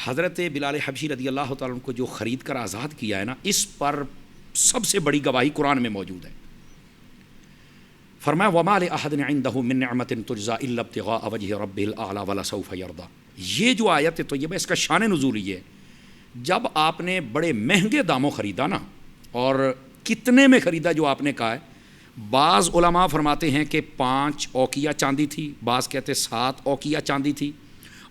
حضرت بلال حبشی رضی اللہ تعالیٰ عنہ کو جو خرید کر آزاد کیا ہے نا، اس پر سب سے بڑی گواہی قرآن میں موجود ہے. فرمایا وَمَا لِأَحَدٍ عِندَهُ مِن نِعْمَةٍ تُجْزَىٰ إِلَّا ابْتِغَاءَ وَجْهِ رَبِّهِ الْأَعْلَىٰ وَلَسَوْفَ يَرْضَىٰ. یہ جو آیت ہے تو یہ اس کا شان نزول یہ ہے، جب آپ نے بڑے مہنگے داموں خریدا نا، اور کتنے میں خریدا جو آپ نے کہا ہے، بعض علماء فرماتے ہیں کہ 5 اوقیہ چاندی تھی، بعض کہتے 7 اوقیہ چاندی تھی،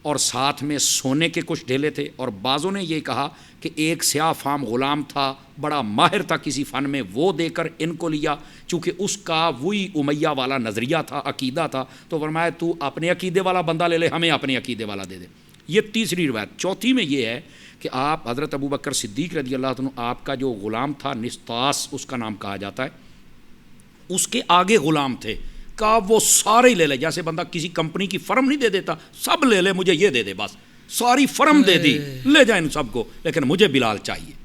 اور ساتھ میں سونے کے کچھ ڈھیلے تھے، اور بعضوں نے یہ کہا کہ ایک سیاہ فام غلام تھا، بڑا ماہر تھا کسی فن میں، وہ دے کر ان کو لیا، چونکہ اس کا وہی امیہ والا نظریہ تھا، عقیدہ تھا، تو فرمایا تو اپنے عقیدے والا بندہ لے لے، ہمیں اپنے عقیدے والا دے دے. یہ تیسری روایت. چوتھی میں یہ ہے کہ آپ حضرت ابو بکر صدیق رضی اللہ عنہ، آپ کا جو غلام تھا نسطاس اس کا نام کہا جاتا ہے، اس کے آگے غلام تھے، کہا وہ سارے ہی لے لے، جیسے بندہ کسی کمپنی کی فرم نہیں دے دیتا، سب لے لے، مجھے یہ دے دے، بس ساری فرم دے دی، لے جائیں سب کو، لیکن مجھے بلال چاہیے.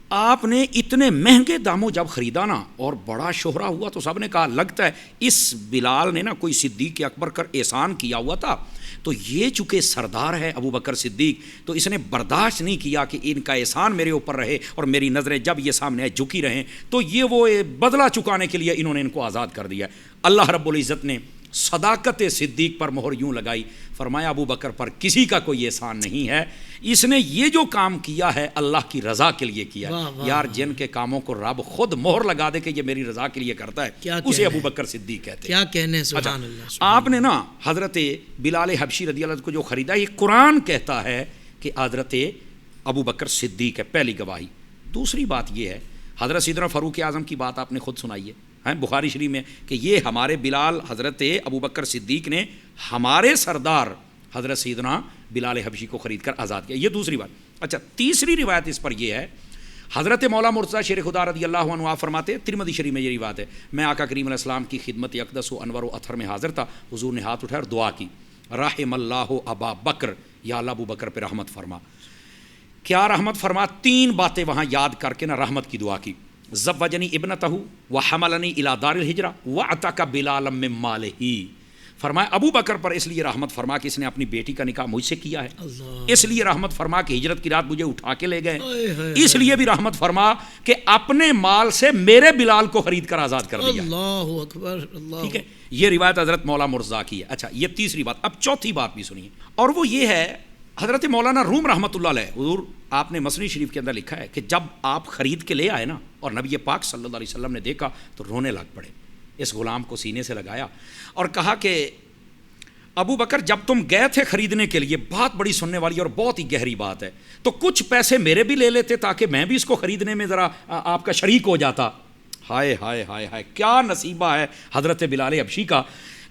آپ نے اتنے مہنگے داموں جب خریدا نا اور بڑا شہرہ ہوا تو سب نے کہا لگتا ہے اس بلال نے نا کوئی صدیق اکبر کر احسان کیا ہوا تھا، تو یہ چونکہ سردار ہے ابو بکر صدیق، تو اس نے برداشت نہیں کیا کہ ان کا احسان میرے اوپر رہے اور میری نظریں جب یہ سامنے جھکی رہیں، تو یہ وہ بدلہ چکانے کے لیے انہوں نے ان کو آزاد کر دیا. اللہ رب العزت نے صداقت صدیق پر مہر یوں لگائی، فرمایا ابو بکر پر کسی کا کوئی احسان نہیں ہے، اس نے یہ جو کام کیا ہے اللہ کی رضا کے لیے کیا. یار جن کے کاموں کو رب خود مہر لگا دے کہ یہ میری رضا کے لیے کرتا ہے، اسے ابو بکر صدیق کہتے ہیں. کیا کہنے، سبحان اللہ. آپ نے نا حضرت بلال حبشی رضی اللہ عنہ کو جو خریدا، یہ قرآن کہتا ہے کہ حضرت ابو بکر صدیق ہے، پہلی گواہی. دوسری بات یہ ہے، حضرت سیدنا فاروق اعظم کی بات آپ نے خود سنائی ہے بخاری شریف میں، کہ یہ ہمارے بلال حضرت ابو بکر صدیق نے ہمارے سردار حضرت سیدنا بلال حبشی کو خرید کر آزاد کیا. یہ دوسری بات. اچھا، تیسری روایت اس پر یہ ہے، حضرت مولا مرتضیٰ شیر خدا رضی اللہ عنہ آپ فرماتے ہیں، ترمذی شریف میں یہ روایت ہے، میں آقا کریم علیہ السلام کی خدمت اقدس و انور و اطہر میں حاضر تھا، حضور نے ہاتھ اٹھایا اور دعا کی، رحم اللہ ابا بکر، یا اللہ ابو بکر پہ رحمت فرما. کیا رحمت فرما؟ 3 باتیں وہاں یاد کر کے نا رحمت کی دعا کی. زوجنی ابنتہ وحملنی الی دار الہجرہ وعتق بلالا من مالہ. فرمایا ابو بکر پر اس لیے رحمت فرما کہ اس نے اپنی بیٹی کا نکاح مجھ سے کیا ہے، اس لیے رحمت فرما کہ ہجرت کی رات مجھے اٹھا کے لے گئے، اس لیے بھی رحمت فرما کہ اپنے مال سے میرے بلال کو خرید کر آزاد کر دیا. اللہ اکبر. ٹھیک ہے، یہ روایت حضرت مولا مرزا کی ہے. اچھا، یہ تیسری بات. اب چوتھی بات بھی سنیے، اور وہ یہ ہے، حضرت مولانا روم رحمۃ اللہ علیہ، حضور آپ نے مثنی شریف کے اندر لکھا ہے کہ جب آپ خرید کے لے آئے نا اور نبی پاک صلی اللہ علیہ وسلم نے دیکھا تو رونے لگ پڑے، اس غلام کو سینے سے لگایا اور کہا کہ ابو بکر جب تم گئے تھے خریدنے کے لیے، بہت بڑی سننے والی اور بہت ہی گہری بات ہے، تو کچھ پیسے میرے بھی لے لیتے تاکہ میں بھی اس کو خریدنے میں ذرا آپ کا شریک ہو جاتا. ہائے ہائے ہائے ہائے، کیا نصیبہ ہے حضرت بلال حبشی کا.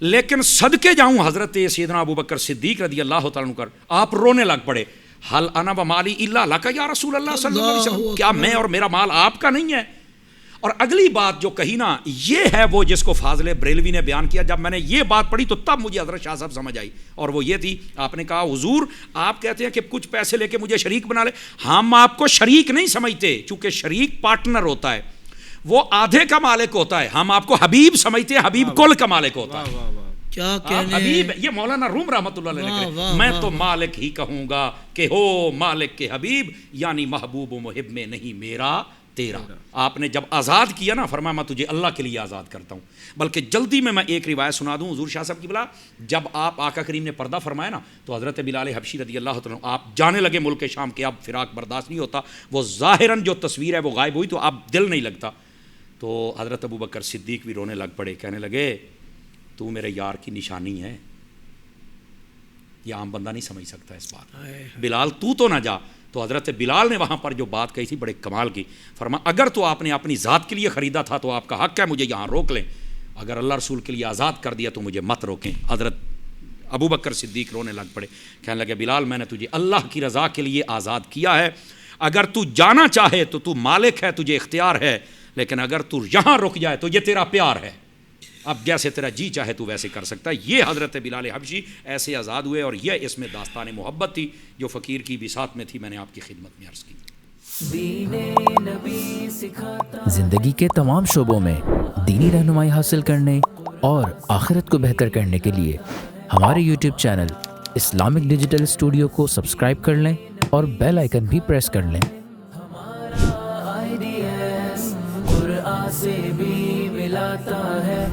لیکن صدقے جاؤں حضرت سیدنا ابو بکر صدیق رضی اللہ تعالیٰ عنہ کر، آپ رونے لگ پڑے. حل انا و مالی الا لک یا رسول اللہ صلی اللہ علیہ وسلم، کیا میں اور میرا مال آپ کا نہیں ہے؟ اور اگلی بات جو کہی نا، یہ ہے وہ جس کو فاضل بریلوی نے بیان کیا. جب میں نے یہ بات پڑھی تو تب مجھے حضرت شاہ صاحب سمجھ آئی، اور وہ یہ تھی، آپ نے کہا حضور آپ کہتے ہیں کہ کچھ پیسے لے کے مجھے شریک بنا لے، ہم آپ کو شریک نہیں سمجھتے، چونکہ شریک پارٹنر ہوتا ہے، وہ آدھے کا مالک ہوتا ہے، ہم آپ کو حبیب سمجھتے ہیں، حبیب کل کا مالک ہوتا ہے. کیا کہنے، حبیب، یہ مولانا روم رحمۃ اللہ علیہ نے، میں تو مالک ہی کہوں گا کہ ہو مالک کے حبیب، یعنی محبوب و محب میں نہیں میرا تیرا. آپ نے جب آزاد کیا نا، فرمایا میں تجھے اللہ کے لیے آزاد کرتا ہوں. بلکہ جلدی میں ایک روایت سنا دوں حضور شاہ صاحب کی بلا، جب آپ آقا کریم نے پردہ فرمایا نا تو حضرت بلال حبشی رضی اللہ تعالیٰ آپ جانے لگے ملک شام کے، اب فراق برداشت نہیں ہوتا، وہ ظاہراً جو تصویر ہے وہ غائب ہوئی تو اب دل نہیں لگتا. تو حضرت ابو بکر صدیق بھی رونے لگ پڑے، کہنے لگے تو میرے یار کی نشانی ہے، یہ عام بندہ نہیں سمجھ سکتا اس بات. بلال تو نہ جا. تو حضرت بلال نے وہاں پر جو بات کہی تھی بڑے کمال کی، فرما اگر تو آپ نے اپنی ذات کے لیے خریدا تھا تو آپ کا حق ہے مجھے یہاں روک لیں، اگر اللہ رسول کے لیے آزاد کر دیا تو مجھے مت روکیں. حضرت ابو بکر صدیق رونے لگ پڑے، کہنے لگے بلال میں نے تجھے اللہ کی رضا کے لیے آزاد کیا ہے، اگر تو جانا چاہے تو تو مالک ہے، تجھے اختیار ہے، لیکن اگر تو یہاں رک جائے تو یہ تیرا پیار ہے، اب جیسے تیرا جی چاہے تو ویسے کر سکتا ہے. یہ حضرت بلال حبشی ایسے آزاد ہوئے، اور یہ اس میں داستان محبت تھی جو فقیر کی بساط میں تھی، میں نے آپ کی خدمت میں عرض کی. زندگی کے تمام شعبوں میں دینی رہنمائی حاصل کرنے اور آخرت کو بہتر کرنے کے لیے ہمارے YouTube channel Islamic digital studio کو سبسکرائب کر لیں اور بیل آئیکن بھی پریس کر لیں۔ قرآن سے بھی ملاتا ہے۔